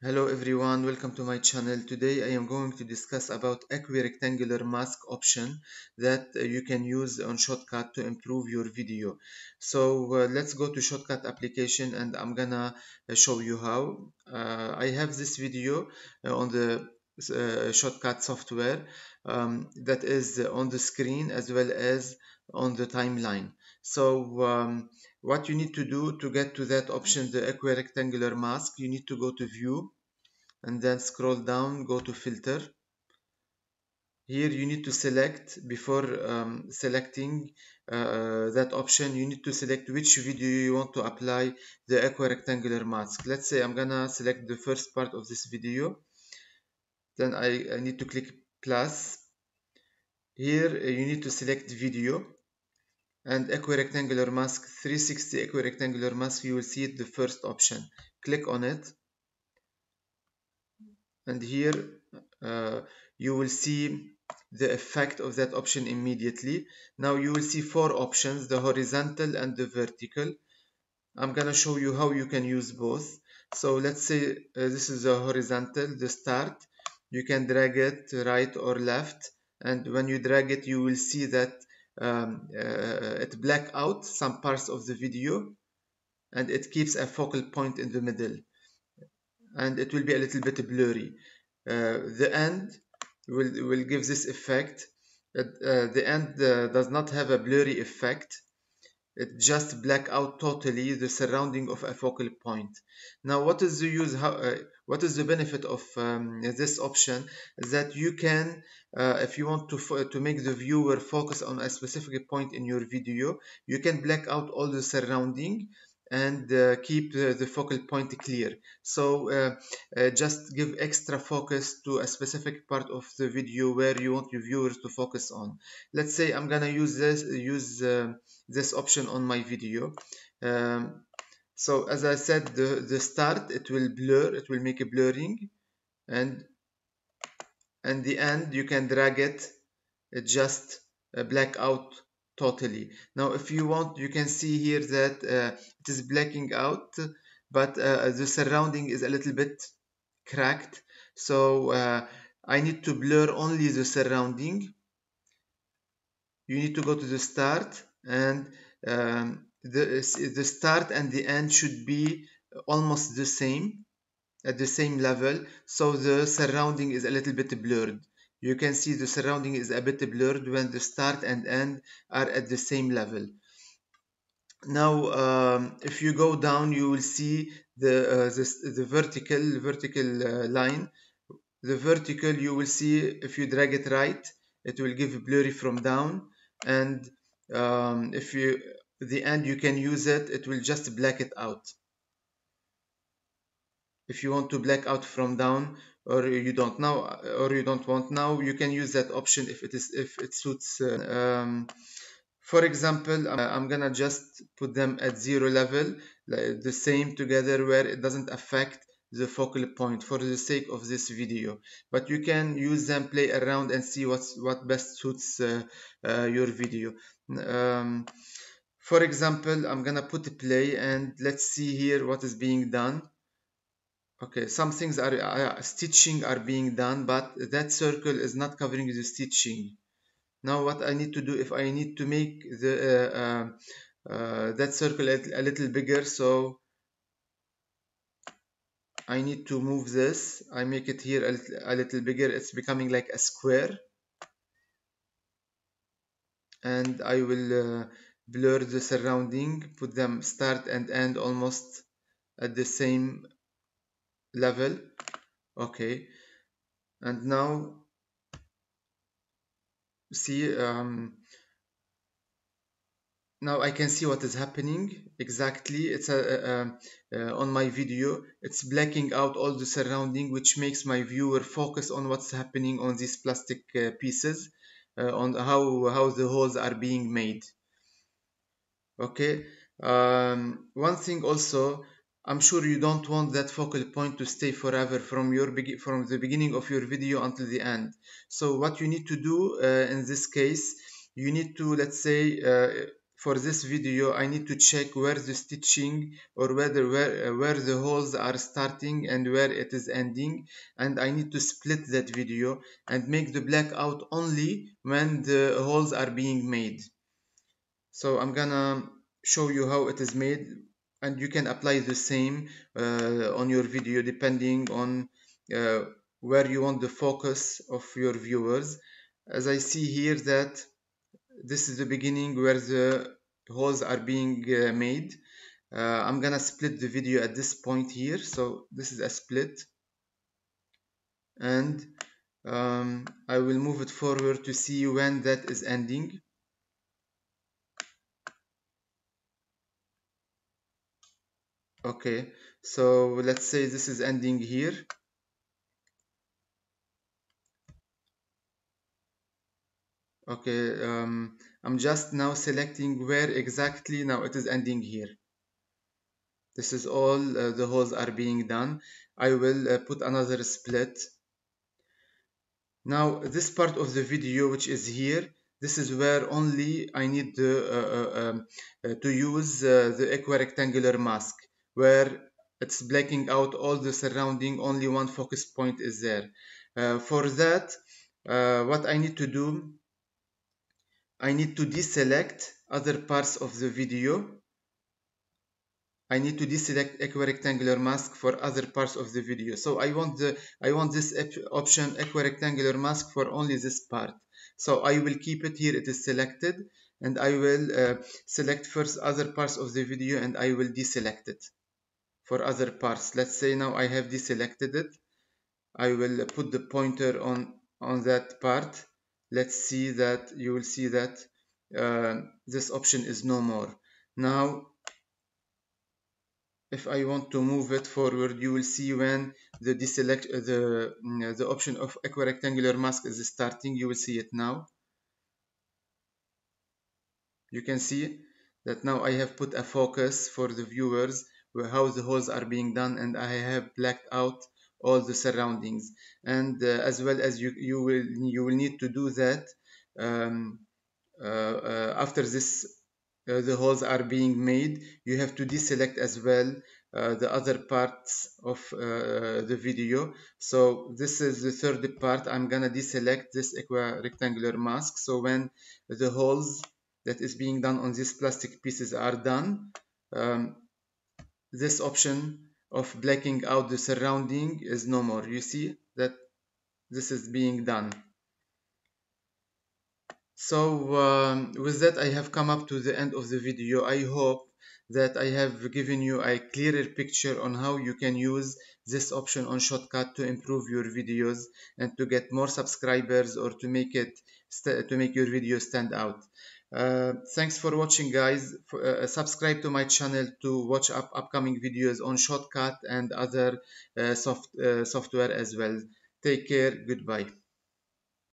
Hello everyone, welcome to my channel. Today I am going to discuss about Equirectangular Mask option that you can use on Shotcut to improve your video. So let's go to Shotcut application and I'm gonna show you how. I have this video on the Shotcut software that is on the screen as well as on the timeline. So what you need to do to get to that option, the Equirectangular Mask, you need to go to View and then scroll down, go to filter. Here you need to select, before selecting that option, you need to select which video you want to apply the equirectangular mask. Let's say I'm gonna select the first part of this video. Then I need to click plus. Here you need to select video and equirectangular mask 360 equirectangular mask. You will see it, the first option. Click on it. And here you will see the effect of that option immediately. Now you will see four options, the horizontal and the vertical. I'm gonna show you how you can use both. So let's say this is a horizontal, the start. You can drag it right or left, and when you drag it you will see that it black out some parts of the video and it keeps a focal point in the middle, and it will be a little bit blurry. The end will give this effect. The end does not have a blurry effect. It just black out totally the surrounding of a focal point. Now, what is the use? What is the benefit of this option? Is that you can, if you want to make the viewer focus on a specific point in your video, you can black out all the surrounding and keep the focal point clear. So just give extra focus to a specific part of the video where you want your viewers to focus on. Let's say I'm gonna use this option on my video. So as I said, the start, it will blur, it will make a blurring, and the end you can drag it, it just black out totally. Now if you want, you can see here that it is blacking out, but the surrounding is a little bit cracked. So I need to blur only the surrounding. You need to go to the start, and the start and the end should be almost the same, at the same level, so the surrounding is a little bit blurred. You can see the surrounding is a bit blurred when the start and end are at the same level. Now if you go down, you will see the vertical line. The vertical, you will see, if you drag it right, it will give blurry from down, and if you the end, you can use it, it will just black it out. If you want to black out from down, or you don't want, now you can use that option if it suits. For example, I'm gonna just put them at 0 level, like the same together, where it doesn't affect the focal point for the sake of this video. But you can use them, play around, and see what best suits your video. For example, I'm gonna put a play and let's see here what is being done. Okay, some things are stitching are being done, but that circle is not covering the stitching. Now what I need to do, if I need to make the that circle a little bigger, so I need to move this. I make it here a little bigger. It's becoming like a square, and I will blur the surrounding, put them start and end almost at the same level. Okay, and now see, now I can see what is happening exactly. It's on my video, it's blacking out all the surrounding, which makes my viewer focus on what's happening on these plastic pieces, on how the holes are being made. Okay, one thing also, I'm sure you don't want that focal point to stay forever from the beginning of your video until the end. So what you need to do in this case, you need to, let's say, for this video I need to check where the stitching or where the holes are starting and where it is ending, and I need to split that video and make the black out only when the holes are being made. So I'm gonna show you how it is made, and you can apply the same on your video depending on uh, where you want the focus of your viewers. As I see here that this is the beginning where the holes are being made. I'm gonna split the video at this point here, so this is a split, and I will move it forward to see when that is ending. Okay, so let's say this is ending here. Okay, I'm just now selecting where exactly now it is ending here. This is all the holes are being done. I will put another split. Now this part of the video which is here, this is where only I need to use the equirectangular mask, where it's blacking out all the surrounding, only one focus point is there. For that, what I need to do, I need to deselect other parts of the video. I need to deselect equirectangular mask for other parts of the video. So I want this option equirectangular mask for only this part. So I will keep it here, it is selected, and I will select first other parts of the video and I will deselect it for other parts. Let's say now I have deselected it. I will put the pointer on that part. Let's see that you will see that this option is no more. Now if I want to move it forward, you will see when the deselect the option of equirectangular mask is starting. You will see it now. You can see that now I have put a focus for the viewers where how the holes are being done, and I have blacked out all the surroundings. And as well as you will need to do that um, after this the holes are being made. You have to deselect as well the other parts of the video. So this is the third part. I'm gonna deselect this equirectangular mask, so when the holes that is being done on these plastic pieces are done, um, this option of blacking out the surrounding is no more. You see that this is being done. So with that I have come up to the end of the video. I hope that I have given you a clearer picture on how you can use this option on Shotcut to improve your videos and to get more subscribers, or to make your video stand out. Thanks for watching, guys. Subscribe to my channel to watch upcoming videos on Shotcut and other software as well. Take care. Goodbye.